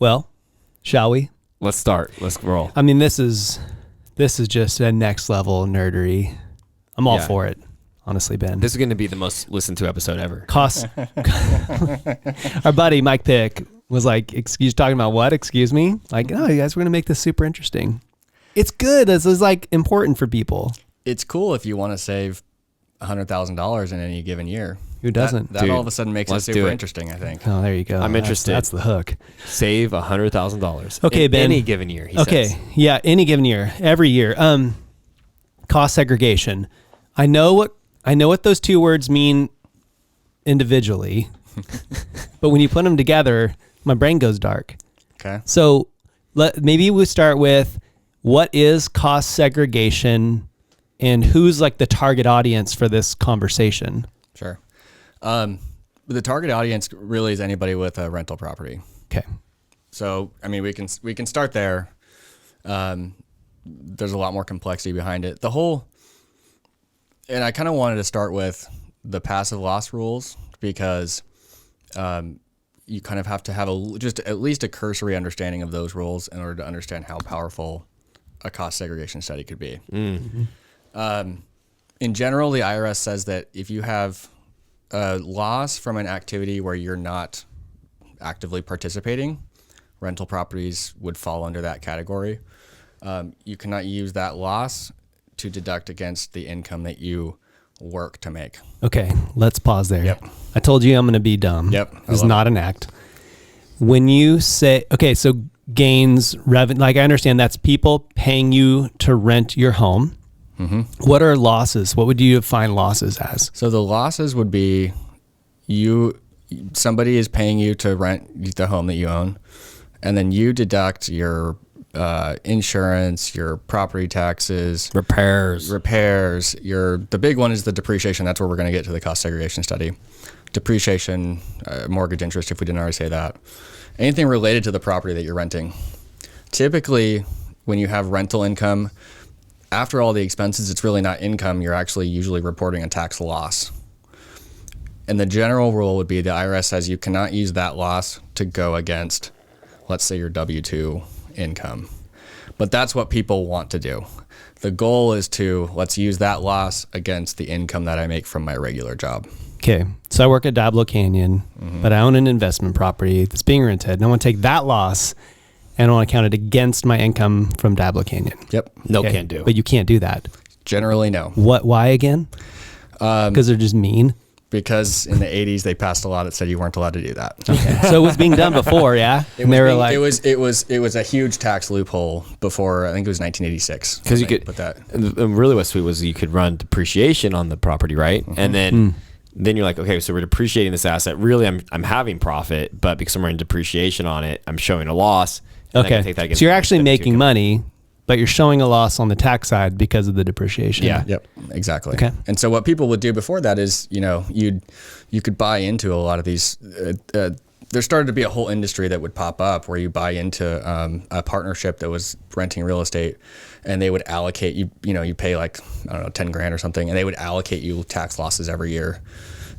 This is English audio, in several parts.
Well, shall we? Let's start. Let's roll. I mean, this is just a next level nerdery. I'm all for it, honestly, Ben. This is going to be the most listened to episode ever. Cost. Our buddy Mike Pick was like, talking about what? Excuse me? Like, oh, you guys, we're going to make this super interesting. It's good. This is like important for people. It's cool if you want to save $100,000 in any given year. Who doesn't? That all of a sudden makes it super interesting, I think. Oh, there you go. I'm interested. That's the hook. Save $100,000. Okay, in Ben. any given year, he says. Yeah, any given year. Every year. Cost segregation. I know what those two words mean individually, but when you put them together, my brain goes dark. Okay. So maybe we start with what is cost segregation and who's like the target audience for this conversation? Sure. The target audience really is anybody with a rental property. Okay. So, I mean, we can start there. There's a lot more complexity behind it. And I kind of wanted to start with the passive loss rules because you kind of have to have just at least a cursory understanding of those rules in order to understand how powerful a cost segregation study could be. Mm-hmm. In general, the IRS says that if you have a loss from an activity where you're not actively participating, rental properties would fall under that category. You cannot use that loss to deduct against the income that you work to make. Okay, let's pause there. Yep. I told you I'm going to be dumb. Yep. It's not an act. When you say, okay, so gains, revenue, like I understand that's people paying you to rent your home. Mm-hmm. What are losses? What would you define losses as? So the losses would be somebody is paying you to rent the home that you own, and then you deduct your insurance, your property taxes, Repairs. The big one is the depreciation. That's where we're going to get to the cost segregation study. Depreciation, mortgage interest, if we didn't already say that. Anything related to the property that you're renting. Typically, when you have rental income, after all the expenses, it's really not income. You're actually usually reporting a tax loss. And the general rule would be the IRS says you cannot use that loss to go against, let's say, your W-2 income. But that's what people want to do. The goal is let's use that loss against the income that I make from my regular job. Okay, so I work at Diablo Canyon, but I own an investment property that's being rented, and I want to take that loss and I want to count it against my income from Diablo Canyon. Yep. No, can't do. But you can't do that. Generally, no. Why again? Because they're just mean? Because in the 80s, they passed a law that said you weren't allowed to do that. Okay. So it was being done before, yeah? It was a huge tax loophole before, I think it was 1986. Because you could put that. And really what's sweet was you could run depreciation on the property, right? Mm-hmm. And then you're like, okay, so we're depreciating this asset. Really, I'm having profit, but because I'm running depreciation on it, I'm showing a loss. Okay. So you're actually making money, but you're showing a loss on the tax side because of the depreciation. Yeah. Yep. Exactly. Okay. And so what people would do before that is, you could buy into a lot of these. There started to be a whole industry that would pop up where you buy into a partnership that was renting real estate, and they would allocate you. You pay like, I don't know, $10,000 or something, and they would allocate you tax losses every year.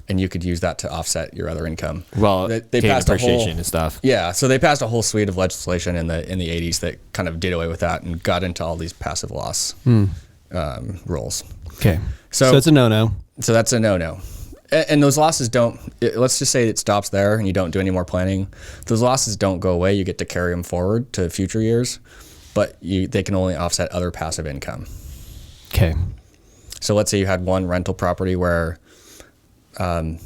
And you could use that to offset your other income. Well, they passed depreciation and stuff. Yeah, so they passed a whole suite of legislation in the 80s that kind of did away with that and got into all these passive loss rules. Okay, so it's a no-no. So that's a no-no. And those losses let's just say it stops there and you don't do any more planning. Those losses don't go away. You get to carry them forward to future years, but they can only offset other passive income. Okay. So let's say you had one rental property where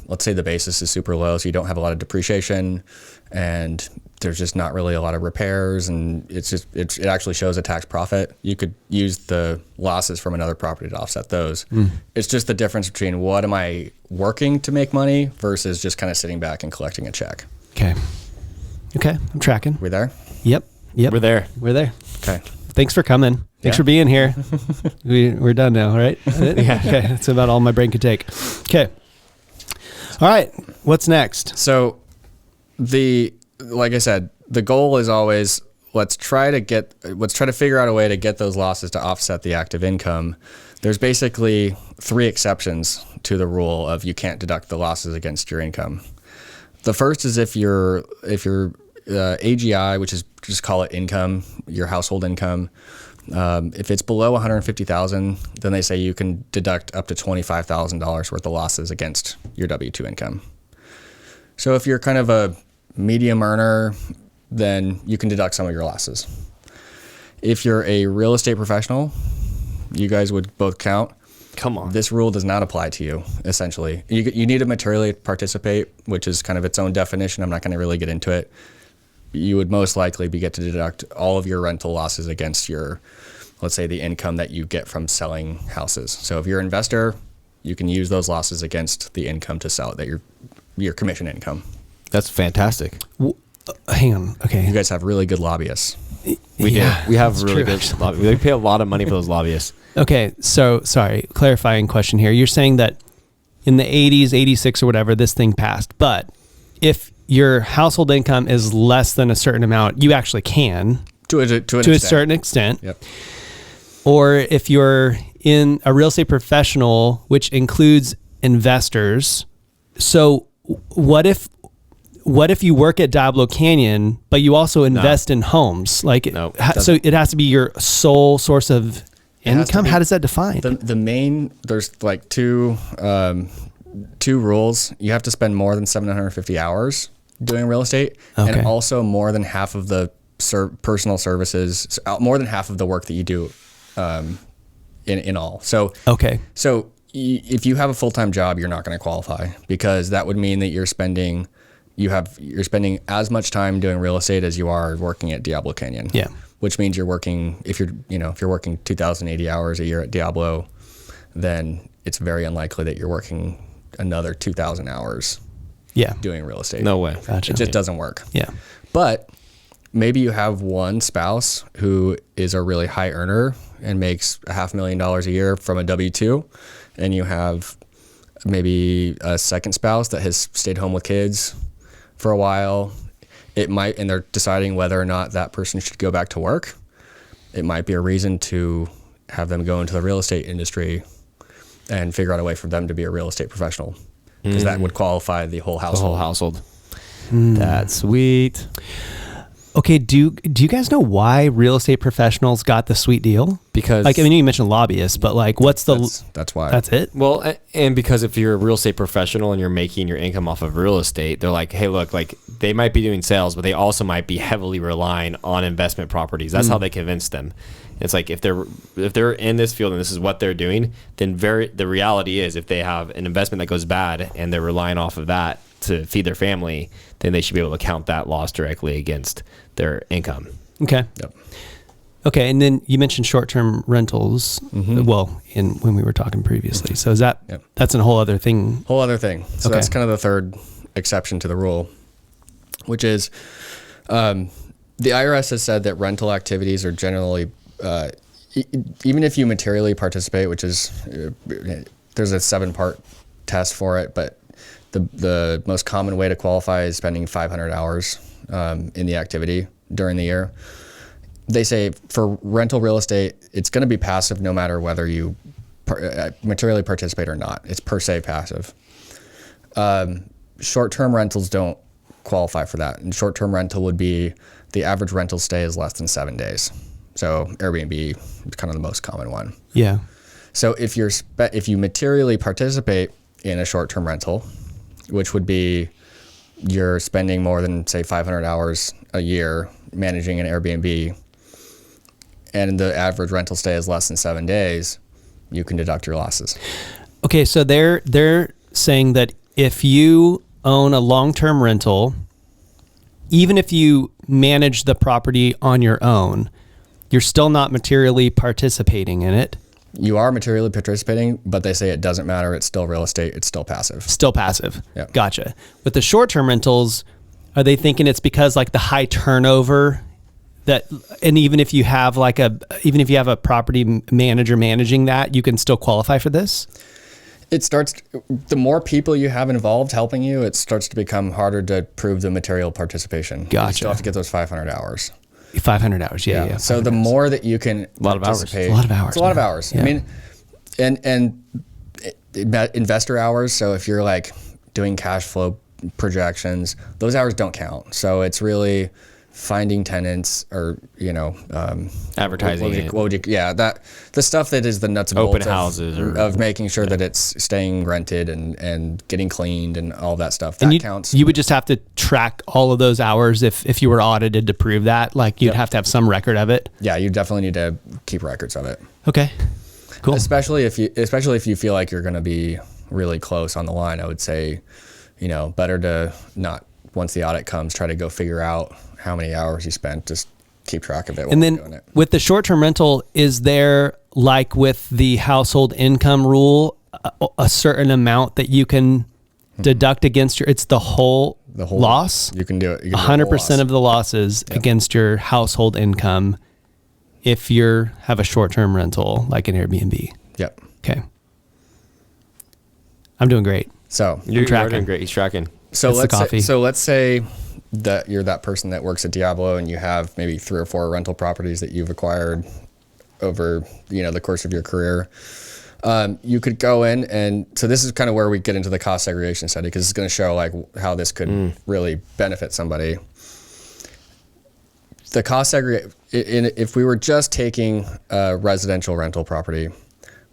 let's say the basis is super low, so you don't have a lot of depreciation, and there's just not really a lot of repairs, and it actually shows a tax profit. You could use the losses from another property to offset those. It's just the difference between what am I working to make money versus just kind of sitting back and collecting a check. Okay, I'm tracking. We there? Yep. We're there. Okay. Thanks for coming. Thanks for being here. We're done now, right? Yeah. Okay, that's about all my brain could take. Okay. All right. What's next? So like I said, the goal is always let's try to figure out a way to get those losses to offset the active income. There's basically 3 exceptions to the rule of you can't deduct the losses against your income. The first is if you're AGI, which is just call it income, your household income. If it's below 150,000, then they say you can deduct up to $25,000 worth of losses against your W-2 income. So if you're kind of a medium earner, then you can deduct some of your losses. If you're a real estate professional, you guys would both count. Come on. This rule does not apply to you, essentially. You need to materially participate, which is kind of its own definition. I'm not going to really get into it. You would most likely get to deduct all of your rental losses against your, let's say, the income that you get from selling houses. So if you're an investor, you can use those losses against the income to sell it, that your commission income. That's fantastic. Hang on. Okay. You guys have really good lobbyists. We have really good lobbyists. We pay a lot of money for those lobbyists. Okay. So, sorry, clarifying question here. You're saying that in the 80s, 86 or whatever, this thing passed. But if your household income is less than a certain amount, you actually can. To a certain extent. Yep. Or if you're in a real estate professional, which includes investors. So what if you work at Diablo Canyon, but you also invest in homes? Like, so it has to be your sole source of income? How does that define? The main, there's like two rules. You have to spend more than 750 hours doing real estate, and also more than half of the personal services, more than half of the work that you do in all. So if you have a full-time job, you're not going to qualify, because that would mean that you're spending as much time doing real estate as you are working at Diablo Canyon. Yeah. Which means you're working, if you're working 2,080 hours a year at Diablo, then it's very unlikely that you're working another 2,000 hours doing real estate. No way. Gotcha. It just doesn't work. Yeah. But maybe you have one spouse who is a really high earner and makes $500,000 a year from a W-2, and you have maybe a second spouse that has stayed home with kids for a while. And they're deciding whether or not that person should go back to work. It might be a reason to have them go into the real estate industry and figure out a way for them to be a real estate professional, because that would qualify the whole household. The whole household. That's sweet. Okay, do you guys know why real estate professionals got the sweet deal? Because, like, I mean, you mentioned lobbyists, but like, what's that's why. That's it? Well, and because if you're a real estate professional and you're making your income off of real estate, they're like, hey, look, like, they might be doing sales, but they also might be heavily relying on investment properties. That's how they convince them. It's like, if they're in this field and this is what they're doing, then the reality is, if they have an investment that goes bad and they're relying off of that to feed their family, then they should be able to count that loss directly against their income. Okay. Yep. Okay, and then you mentioned short-term rentals. Well, when we were talking previously, so is that that's a whole other thing? Whole other thing. So that's kind of the third exception to the rule, which is the IRS has said that rental activities are generally, even if you materially participate, which is there's a 7-part test for it, but the most common way to qualify is spending 500 hours in the activity during the year. They say for rental real estate, it's going to be passive no matter whether you materially participate or not. It's per se passive. Short-term rentals don't qualify for that. And short-term rental would be the average rental stay is less than 7 days. So Airbnb is kind of the most common one. Yeah. So if you materially participate in a short-term rental, which would be you're spending more than, say, 500 hours a year managing an Airbnb, and the average rental stay is less than 7 days, you can deduct your losses. Okay, so they're saying that if you own a long-term rental, even if you manage the property on your own, you're still not materially participating in it. You are materially participating, but they say it doesn't matter. It's still real estate. It's still passive. Still passive. Yeah. Gotcha. With the short-term rentals, are they thinking it's because like the high turnover that, and even if you have a property manager managing that, you can still qualify for this? The more people you have involved helping you, it starts to become harder to prove the material participation. Gotcha. You still have to get those 500 hours. 500 hours, yeah. So the more that you can participate. A lot of hours. It's a lot of hours. Yeah. I mean, and investor hours. So if you're like doing cash flow projections, those hours don't count. So it's really finding tenants or, Advertising it. The stuff that is the nuts and Open bolts houses of making sure that it's staying rented and getting cleaned and all that stuff. And That you, counts. you would just have to track all of those hours if you were audited to prove that. Like you'd have to have some record of it. Yeah, you definitely need to keep records of it. Okay, cool. Especially if you feel like you're going to be really close on the line. I would say, better to not, once the audit comes, try to go figure out how many hours you spent. Just keep track of it while And you're doing then it. with the short-term rental, is there, like with the household income rule, a certain amount that you can deduct against it's the whole loss? You can do it. You can do 100% of the losses against your household income if you have a short-term rental like an Airbnb. Yep. Okay. I'm doing great. So You're tracking. doing great. He's tracking. It's the coffee. Let's say that you're that person that works at Diablo and you have maybe 3 or 4 rental properties that you've acquired over, the course of your career. You could go in and, so this is kind of where we get into the cost segregation study, because it's going to show like how this could really benefit somebody. The cost segregation, if we were just taking a residential rental property,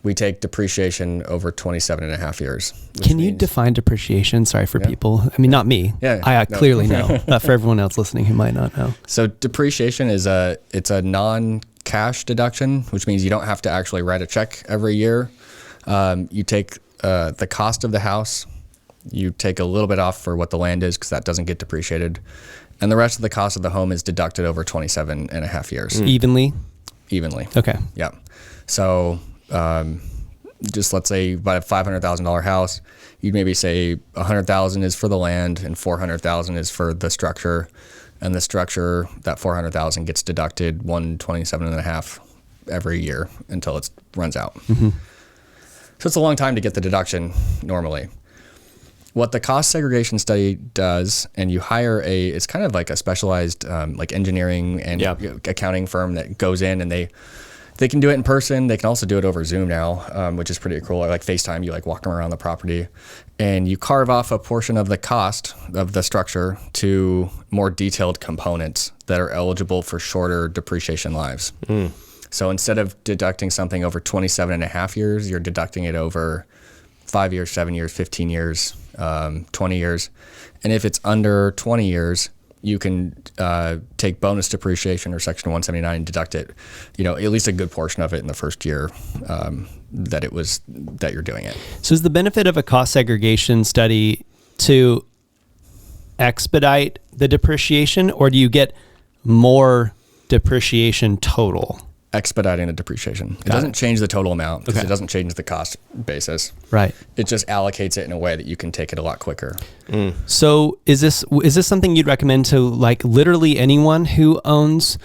we take depreciation over 27 and a half years. Can you define depreciation? Sorry for people. I mean, not me. Yeah, I no. clearly know, but for everyone else listening who might not know. So depreciation is a non-cash deduction, which means you don't have to actually write a check every year. You take the cost of the house, you take a little bit off for what the land is, because that doesn't get depreciated. And the rest of the cost of the home is deducted over 27 and a half years. Evenly? Evenly. Yeah. So just let's say you buy a $500,000 house, you'd maybe say $100,000 is for the land and $400,000 is for the structure. And the structure, that $400,000 gets deducted $127.5 every year until it runs out. So it's a long time to get the deduction normally. What the cost segregation study does, and you hire it's kind of like a specialized like engineering and accounting firm that goes in, and they can do it in person. They can also do it over Zoom now, which is pretty cool. Or like FaceTime, you like walk around the property and you carve off a portion of the cost of the structure to more detailed components that are eligible for shorter depreciation lives. So instead of deducting something over 27 and a half years, you're deducting it over 5 years, 7 years, 15 years, 20 years. And if it's under 20 years, you can take bonus depreciation or Section 179 and deduct it, at least a good portion of it in the first year that you're doing it. So is the benefit of a cost segregation study to expedite the depreciation, or do you get more depreciation total? Expediting the depreciation. It doesn't change the total amount because it doesn't change the cost basis. Right. It just allocates it in a way that you can take it a lot quicker. So is this something you'd recommend to like literally anyone who owns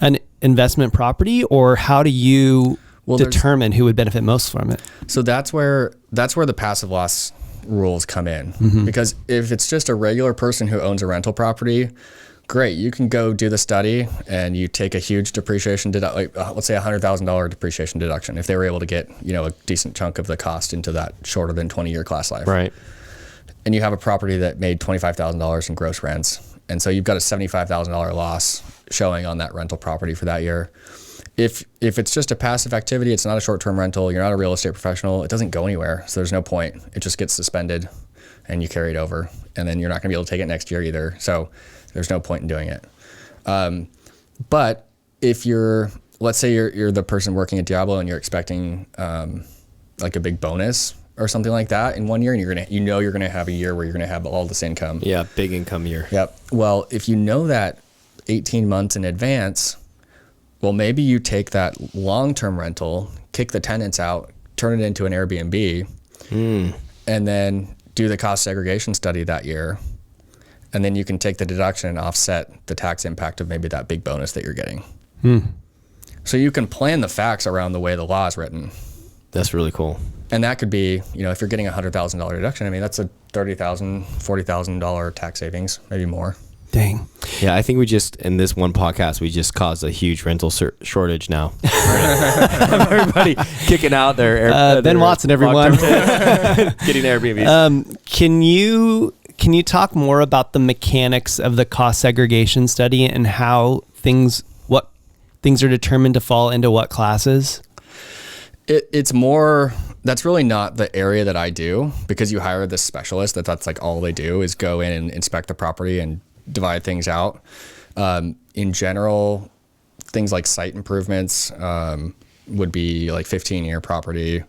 an investment property, or how do you determine who would benefit most from it? So that's where the passive loss rules come in. Because if it's just a regular person who owns a rental property, great, you can go do the study and you take a huge depreciation let's say $100,000 depreciation deduction if they were able to get a decent chunk of the cost into that shorter than 20-year class life. Right. And you have a property that made $25,000 in gross rents, and so you've got a $75,000 loss showing on that rental property for that year. If it's just a passive activity, it's not a short-term rental, you're not a real estate professional, it doesn't go anywhere, so there's no point. It just gets suspended and you carry it over, and then you're not going to be able to take it next year either. So there's no point in doing it. But if let's say you're the person working at Diablo and you're expecting like a big bonus or something like that in 1 year, and you're gonna have a year where you're gonna have all this income. Yeah, big income year. Yep. Well, if you know that 18 months in advance, well, maybe you take that long-term rental, kick the tenants out, turn it into an Airbnb, and then do the cost segregation study that year. And then you can take the deduction and offset the tax impact of maybe that big bonus that you're getting. So you can plan the facts around the way the law is written. That's really cool. And that could be, if you're getting a $100,000 deduction, I mean, that's a $30,000, $40,000 tax savings, maybe more. Dang. Yeah, I think in this one podcast, we just caused a huge rental shortage now. Everybody kicking out their Ben Watson, everyone. Getting Airbnbs. can you talk more about the mechanics of the cost segregation study and how what things are determined to fall into what classes? It's more, that's really not the area that I do, because you hire this specialist that's like all they do is go in and inspect the property and divide things out. In general, things like site improvements would be like 15-year property.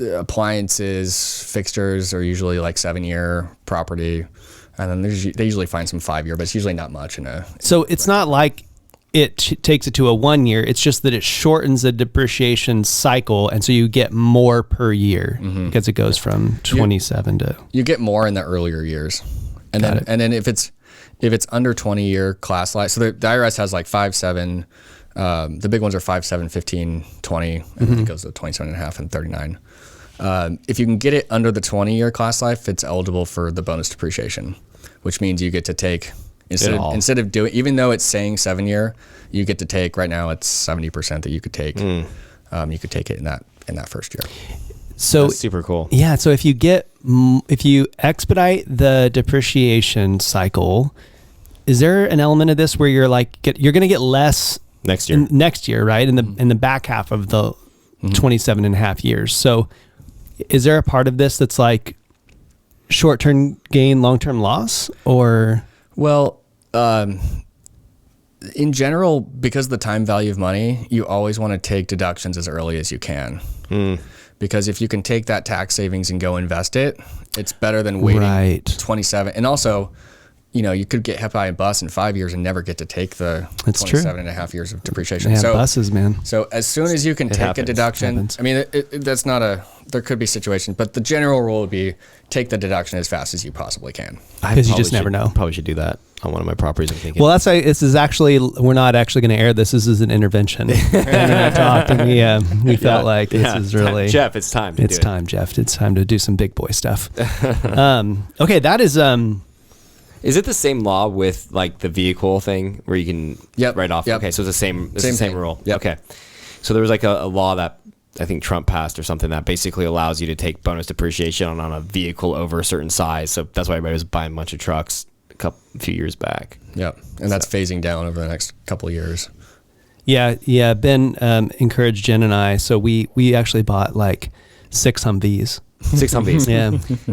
Appliances, fixtures are usually like 7-year property. And then they usually find some 5-year, but it's usually not much So it's not like it takes it to a 1 year. It's just that it shortens the depreciation cycle, and so you get more per year because it goes from 27 to. You get more in the earlier years, and then if it's under 20-year class life, so the IRS has like 5, 7. The big ones are 5, 7, 15, 20, and then it goes to 27 and a half and 39. If you can get it under the 20-year class life, it's eligible for the bonus depreciation, which means you get to take. Instead of doing, even though it's saying 7-year, you get to take, right now it's 70% that you could take. You could take it in that first year. So that's super cool. Yeah. So if you expedite the depreciation cycle, is there an element of this where you're like, you're going to get less next year, right? In the back half of the 27 and a half years. So is there a part of this that's like short-term gain, long-term loss, or? Well, in general, because of the time value of money, you always want to take deductions as early as you can. Because if you can take that tax savings and go invest it, it's better than waiting 27. And also, you could get hit by a bus in 5 years and never get to take the 27 and a half years of depreciation. Yeah, buses, man. So as soon as you can take a deduction, I mean, that's not there could be situations, but the general rule would be take the deduction as fast as you possibly can. Because you just never know. Probably should do that on one of my properties, I'm thinking. Well, that's why this is actually, we're not actually going to air this. This is an intervention. And I talked, and we felt like this is really. Jeff, it's time to do it. It's time, Jeff. It's time to do some big boy stuff. Okay, that is. Is it the same law with like the vehicle thing where you can write off? Okay, so it's the same rule. Yep. Okay. So there was like a law that I think Trump passed or something that basically allows you to take bonus depreciation on a vehicle over a certain size. So that's why everybody was buying a bunch of trucks a few years back. Yep. And that's phasing down over the next couple of years. Yeah. Ben encouraged Jen and I, so we actually bought like 6 Humvees. 6 Humvees.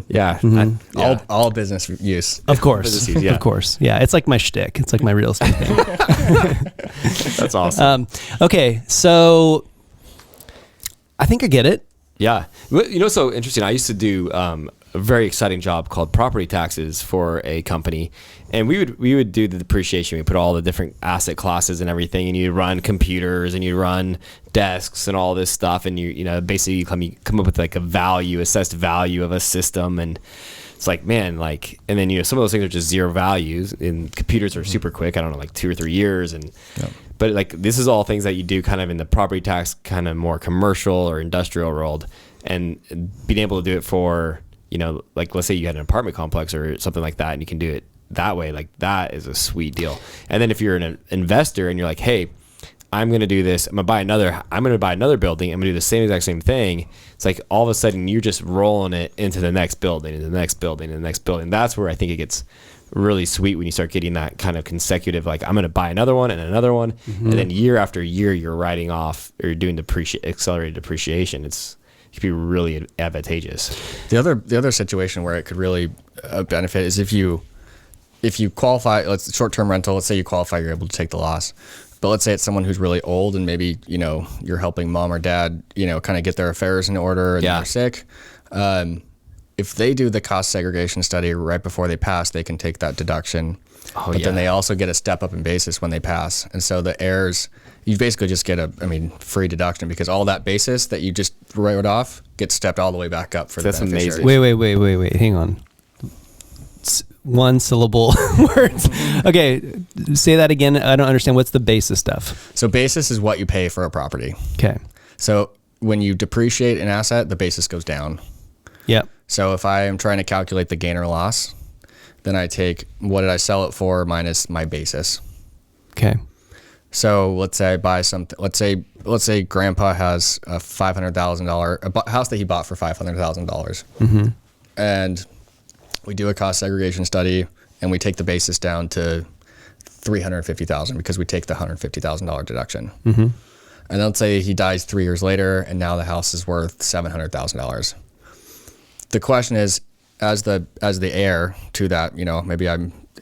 Yeah. Yeah. All business use. Of course. Of course. Yeah. It's like my shtick. It's like my real estate thing. That's awesome. Okay. So I think I get it. Yeah. So interesting. I used to do a very exciting job called property taxes for a company. And we would do the depreciation. We put all the different asset classes and everything, and you run computers and you run desks and all this stuff, and you basically come up with like assessed value of a system, and it's like, man, like, and then some of those things are just zero values, and computers are super quick. I don't know, like 2 or 3 years, and but like this is all things that you do kind of in the property tax kind of more commercial or industrial world, and being able to do it for like let's say you had an apartment complex or something like that, and you can do it that way, like that is a sweet deal. And then if you're an investor and you're like, hey, I'm going to do this, I'm going to buy another building, I'm going to do the exact same thing. It's like all of a sudden you're just rolling it into the next building and the next building and the next building. That's where I think it gets really sweet when you start getting that kind of consecutive, like I'm going to buy another one and another one. And then year after year, you're writing off or doing accelerated depreciation. It could be really advantageous. The other situation where it could really benefit is if you qualify, short-term rental, let's say you qualify, you're able to take the loss. But let's say it's someone who's really old and maybe, you're helping mom or dad, kind of get their affairs in order and they're sick. If they do the cost segregation study right before they pass, they can take that deduction. But then they also get a step up in basis when they pass. And so the heirs, you basically just get free deduction because all that basis that you just wrote off gets stepped all the way back up for the beneficiaries. Amazing. Wait. Hang on. One syllable words. Okay, say that again. I don't understand. What's the basis stuff? So basis is what you pay for a property. Okay. So when you depreciate an asset, the basis goes down. Yep. So if I am trying to calculate the gain or loss, then I take what did I sell it for minus my basis. Okay. So let's say I buy something. Let's say Grandpa has a $500,000 house that he bought for $500,000, and we do a cost segregation study, and we take the basis down to $350,000 because we take the $150,000 deduction. Mm-hmm. And let's say he dies 3 years later, and now the house is worth $700,000. The question is, as the heir to that, maybe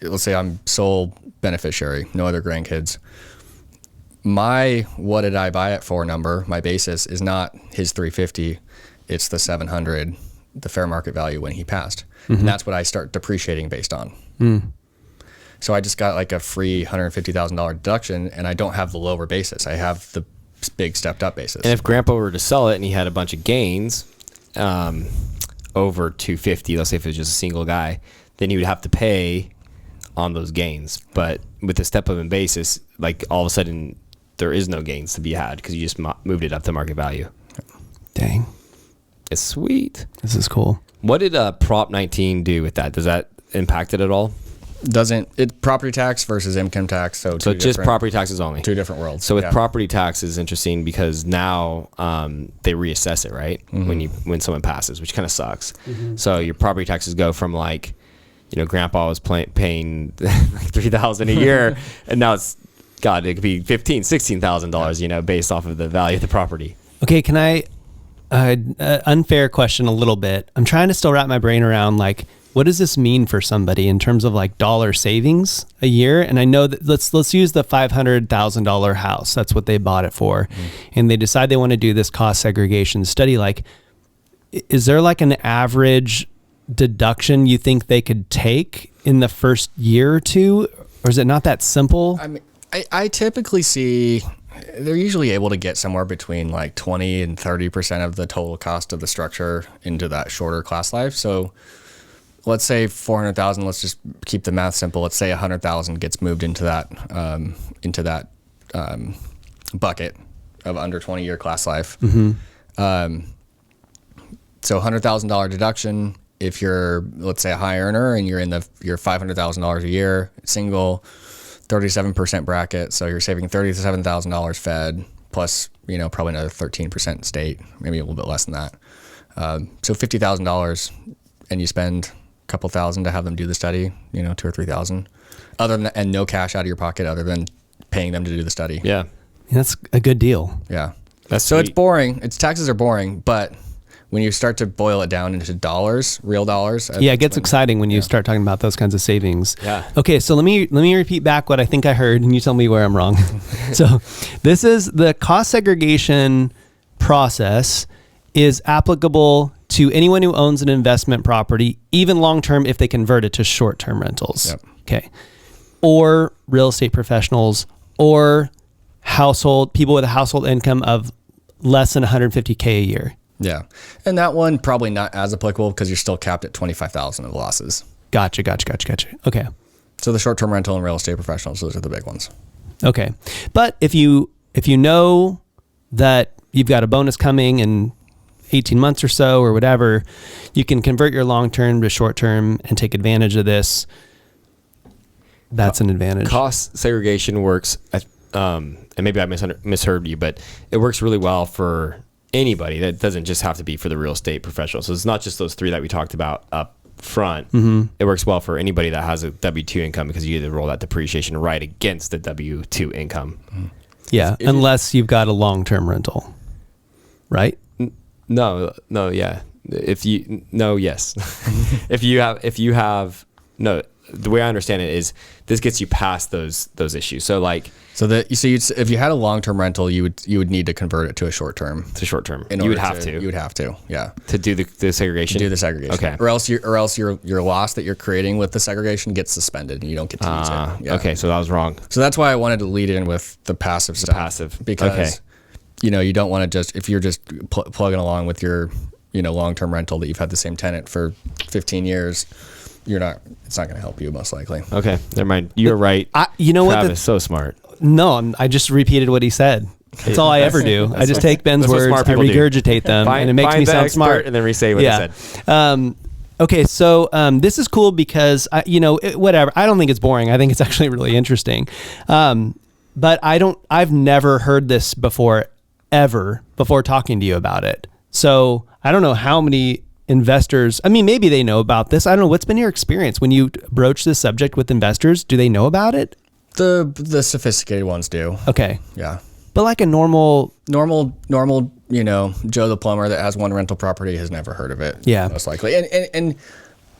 let's say I'm sole beneficiary, no other grandkids. My what did I buy it for number, my basis is not his 350, it's the 700, the fair market value when he passed. Mm-hmm. And that's what I start depreciating based on. Mm. So I just got like a free $150,000 deduction, and I don't have the lower basis. I have the big stepped up basis. And if Grandpa were to sell it and he had a bunch of gains over 250, let's say if it was just a single guy, then he would have to pay on those gains. But with the step up in basis, like all of a sudden there is no gains to be had because you just moved it up to market value. Dang. It's sweet. This is cool. What did Prop 19 do with that? Does that impact it at all? It property tax versus income tax. So just property taxes only. Two different worlds. So with property tax is interesting because now they reassess it, right? Mm-hmm. When someone passes, which kind of sucks. Mm-hmm. So your property taxes go from like, Grandpa was paying like $3,000 a year, and now it could be $15,000, $16,000, based off of the value of the property. Okay, can I unfair question a little bit? I'm trying to still wrap my brain around like, what does this mean for somebody in terms of like dollar savings a year? And I know that let's use the $500,000 house. That's what they bought it for. Mm-hmm. And they decide they want to do this cost segregation study. Like, is there like an average deduction you think they could take in the first year or two? Or is it not that simple? I mean, I typically see they're usually able to get somewhere between like 20 and 30% of the total cost of the structure into that shorter class life. So let's say 400,000. Let's just keep the math simple. Let's say 100,000 gets moved into that bucket of under 20-year class life. Mm-hmm. So $100,000 deduction. If you're, let's say, a high earner and you're you're $500,000 a year, single, 37% bracket. So you're saving $37,000 Fed plus, probably another 13% state, maybe a little bit less than that. So $50,000, and you spend couple thousand to have them do the study, 2,000 or 3,000, and no cash out of your pocket other than paying them to do the study. Yeah. That's a good deal. Yeah. That's so sweet. It's boring. Taxes are boring, but when you start to boil it down into dollars, real dollars. Yeah, it gets exciting when you start talking about those kinds of savings. Yeah. Okay, so let me repeat back what I think I heard, and you tell me where I'm wrong. So this is the cost segregation process is applicable to anyone who owns an investment property, even long-term if they convert it to short-term rentals. Yep. Okay. Or real estate professionals or people with a household income of less than $150K a year. Yeah. And that one probably not as applicable because you're still capped at 25,000 of losses. Gotcha. Okay. So the short-term rental and real estate professionals, those are the big ones. Okay. But if you know that you've got a bonus coming in 18 months or so or whatever, you can convert your long-term to short-term and take advantage of this. That's an advantage. Cost segregation works, and maybe I misheard you, but it works really well for anybody. That doesn't just have to be for the real estate professional. So it's not just those three that we talked about up front. Mm-hmm. It works well for anybody that has a W-2 income because you either roll that depreciation right against the W-2 income. Yeah, unless you've got a long-term rental, right? No, yeah. Yes. If you have the way I understand it is this gets you past those issues. So like, if you had a long-term rental, you would need to convert it to a short-term. To short-term. You would have to, yeah. To do the segregation. Do the segregation. Okay. Or else your loss that you're creating with the segregation gets suspended and you don't get to use it. Yeah. Okay, so that was wrong. So that's why I wanted to lead in with the passive stuff. Because you don't want to if you're just plugging along with your long-term rental that you've had the same tenant for 15 years, it's not going to help you most likely. Okay, never mind. You're right. Travis, so smart. No, I just repeated what he said. That's all I ever do. I just take Ben's words, I regurgitate them, and it makes me sound smart. And then re-say what he said. Okay, so this is cool because whatever. I don't think it's boring. I think it's actually really interesting. But I've never heard this before talking to you about it. So I don't know how many investors, I mean, maybe they know about this. I don't know. What's been your experience when you broach this subject with investors? Do they know about it? The sophisticated ones do. Okay. Yeah. But like a normal, Joe the plumber that has one rental property has never heard of it. Yeah. Most likely. And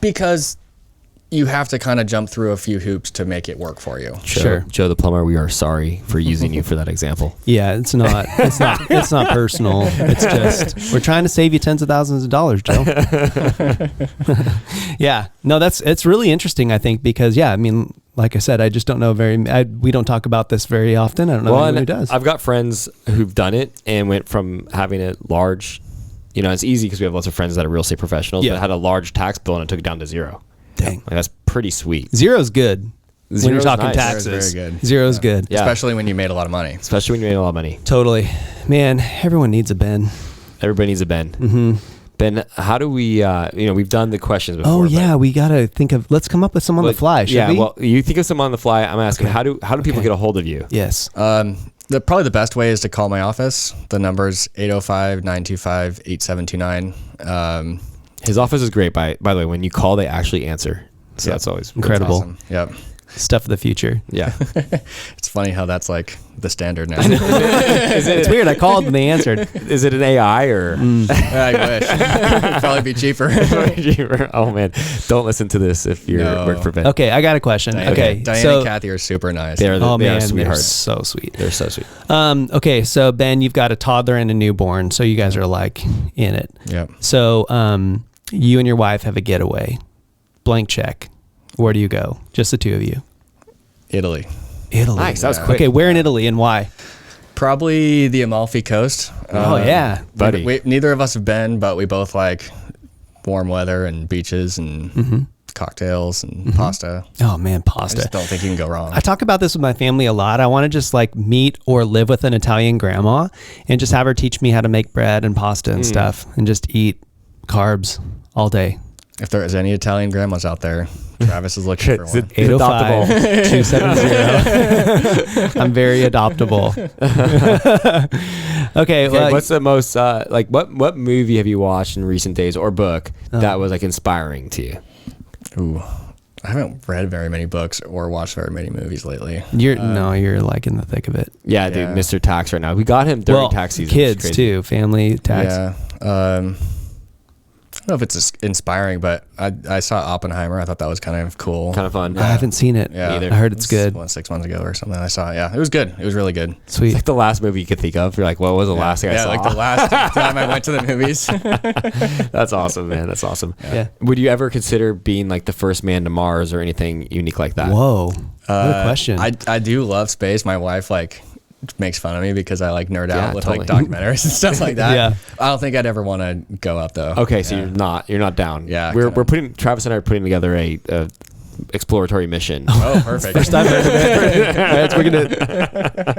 because you have to kind of jump through a few hoops to make it work for you. Sure. Joe the plumber, we are sorry for using you for that example. yeah, it's not personal. It's just, we're trying to save you tens of thousands of dollars, Joe. Yeah. No, it's really interesting, I think, because I mean, like I said, I just don't know we don't talk about this very often. I don't know anyone who does. I've got friends who've done it and went from having a large, it's easy because we have lots of friends that are real estate professionals, but had a large tax bill and it took it down to zero. Dang. Like, that's pretty sweet. Zero's good. When you're Zero's talking nice. taxes. Zero's very good. Zero's good. Yeah. Especially when you made a lot of money. Especially when you made a lot of money. Totally. Man, everyone needs a Ben. Everybody needs a Ben. Mm-hmm. Ben, how do we, we've done the questions before. Oh, yeah. We got to think of, let's come up with some on the fly, should we? Well, you think of some on the fly. I'm asking, how do people get a hold of you? Yes. Probably the best way is to call my office. The number's 805-925-8729. His office is great. By the way, when you call, they actually answer. So that's always incredible. Awesome. Yep. Stuff of the future. Yeah. It's funny how that's like the standard now. It's weird. I called and they answered. Is it an AI or? I wish. It'd probably be cheaper. Oh man, don't listen to this if you work for Ben. Okay, I got a question. Diana and Kathy are super nice. They are they're sweethearts. so sweet. They're so sweet. Okay, so Ben, you've got a toddler and a newborn, so you guys are like in it. Yep. So you and your wife have a getaway. Blank check. Where do you go? Just the two of you. Italy. Nice. That was quick. Okay, where in Italy and why? Probably the Amalfi Coast. Yeah, buddy. Neither of us have been, but we both like warm weather and beaches and cocktails and pasta. Oh man, I pasta. just don't think you can go wrong. I talk about this with my family a lot. I want to just like meet or live with an Italian grandma and just have her teach me how to make bread and pasta and stuff and just eat carbs all day. If there is any Italian grandmas out there, Travis is looking for one. 805-270. I'm very adoptable. Okay. Well, What's the most what movie have you watched in recent days or book that was like inspiring to you? Ooh, I haven't read very many books or watched very many movies lately. You're like in the thick of it. Yeah, dude, Mr. Tax right now. We got him during tax season. Kids too, family tax. Yeah. I don't know if it's inspiring, but I saw Oppenheimer. I thought that was kind of cool. Kind of fun. I haven't seen it. Yeah. Either. I heard it's good. 6 months ago or something. I saw it. Yeah, it was good. It was really good. Sweet. It's like the last movie you could think of. You're like, what was the last thing I saw? Yeah, like the last time I went to the movies. That's awesome, man. That's awesome. Yeah. Would you ever consider being like the first man to Mars or anything unique like that? Whoa. What a question. I do love space. My wife makes fun of me because I nerd out with totally. Documentaries and stuff like that. Yeah. I don't think I'd ever want to go up though. Okay, so you're not down. Yeah, we're putting Travis and I are putting together a exploratory mission. Oh, perfect. First time I've heard of it.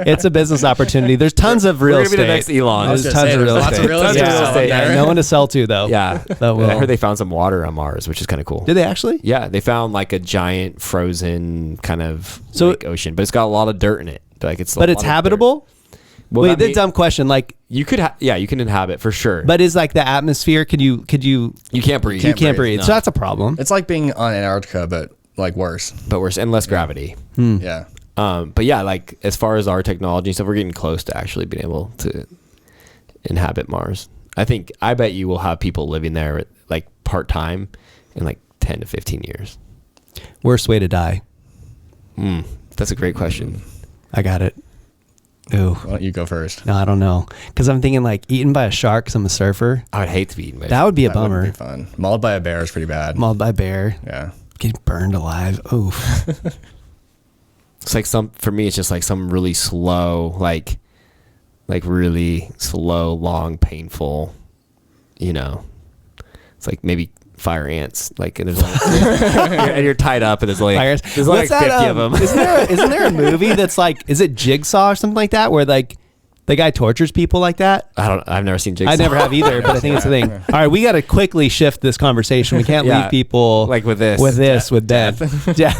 It's a business opportunity. There's tons of real We're estate. gonna be the next Elon. There's tons of real lots estate. of real estate. Yeah, no one to sell to though. Yeah, That will. I heard they found some water on Mars, which is kind of cool. Did they actually? Yeah, they found like a giant frozen kind of ocean, but it's got a lot of dirt in it. But it's habitable. Well, wait, the dumb question. Like you could, you can inhabit for sure. But is like the atmosphere? Could you? You can't breathe. You can't breathe. No. So that's a problem. It's like being on Antarctica, but worse. But worse and less gravity. Yeah. But yeah, like as far as our technology and stuff, we're getting close to actually being able to inhabit Mars. I bet you will have people living there like part time in like 10 to 15 years. Worst way to die? That's a great question. I got it. Ooh. Why don't you go first? No, I don't know. Because I'm thinking like eaten by a shark because I'm a surfer. I would hate to be eaten by That would be a That bummer. wouldn't be fun. Mauled by a bear is pretty bad. Mauled by a bear. Yeah. Getting burned alive. Oof. It's like for me, it's just like some really slow, like really slow, long, painful, it's like maybe fire ants, like, and there's and you're tied up and there's like, Fire- there's like What's 50 of them. Isn't there a movie that's like, is it Jigsaw or something like that? Where like the guy tortures people like that? I've never seen Jigsaw. I never have either, but I think it's a thing. All right, we got to quickly shift this conversation. We can't leave people like with Ben. Yeah.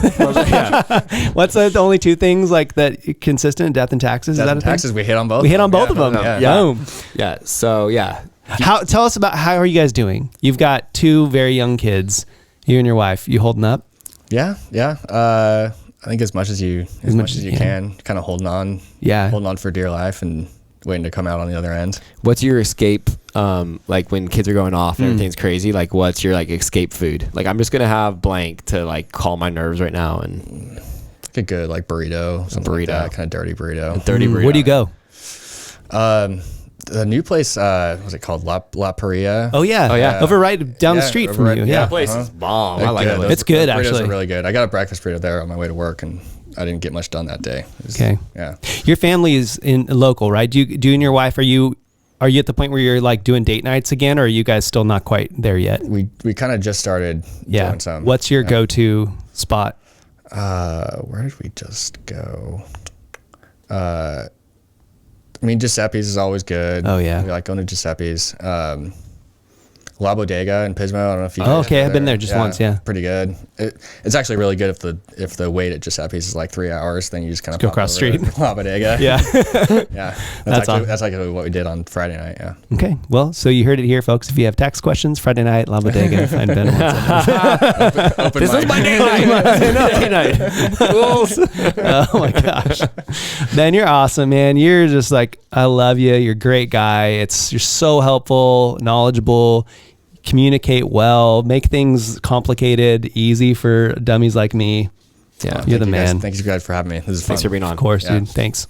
What's the only two things like that consistent? Death and taxes. Death Is that and a thing? taxes, we hit on both. We hit on both of them. Yeah. Boom. Yeah. So yeah. Tell us about how are you guys doing? You've got 2 very young kids. You and your wife. You holding up? Yeah. I think as much as you can, kind of holding on. Yeah. Holding on for dear life and waiting to come out on the other end. What's your escape? Like when kids are going off and everything's crazy, like what's your like escape food? Like I'm just gonna have blank to like calm my nerves right now and like a good like burrito, something like that, kind of dirty burrito. Burrito. Where do you go? The new place, what's it called? La Paria. Oh yeah. Over right down the street from you. Yeah. That place is bomb. I like it. It's good, those burritos actually. are really good. I got a breakfast burrito there on my way to work, and I didn't get much done that day. Okay. Yeah. Your family is in local, right? Do you and your wife, are you at the point where you're like doing date nights again, or are you guys still not quite there yet? We kind of just started doing some. What's your go-to spot? Where did we just go? I mean, Giuseppe's is always good. Oh, yeah. We like going to Giuseppe's. La Bodega in Pismo. I don't know if you. Oh, okay. I've been there just once. Yeah. Pretty good. It's actually really good if the wait at Giuseppe's is like 3 hours. Then you just kind of go across the street. La Bodega. Yeah. Yeah. That's awesome. That's actually what we did on Friday night. Yeah. Okay. Well, so you heard it here, folks. If you have tax questions, Friday night, La Bodega, find Ben. Open This mic. is my day night. Oh my gosh. Ben, you're awesome, man. You're just like, I love you. You're a great guy. You're so helpful, knowledgeable, communicate well, make things complicated, easy for dummies like me. Yeah. You're the man. Thanks you guys for having me. This is fun. Thanks for being on. Of course, dude. Thanks.